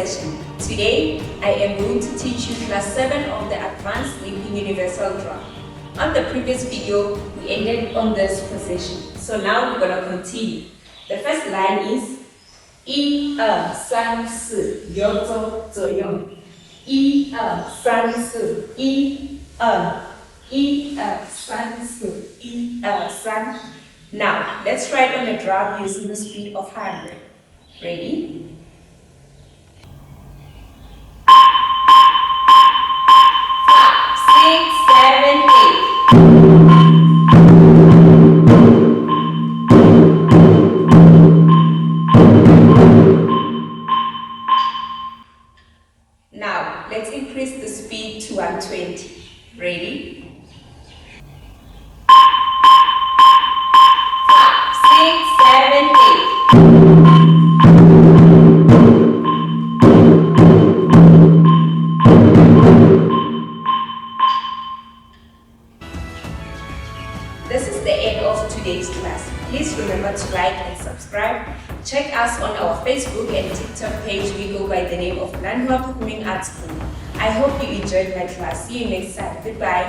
session. Today, I am going to teach you class 7 of the Advanced Leaping Universal Drum. On the previous video, we ended on this position. So now we're going to continue. The first line is 1、2、3、4，右走左右。1、2、3、4，1、2、1、2、3、4，1、2、3。Now, let's try it on the drum using the speed of 100. Ready? Now, let's increase the speed to 120. Ready? 5, 6, 7, 8. This is the end of today's class. Please remember to like and subscribe. Check us on our Facebook and TikTok page. We go by the name of Mandarin Chinese Arts School. I hope you enjoyed my class. See you next time. Goodbye.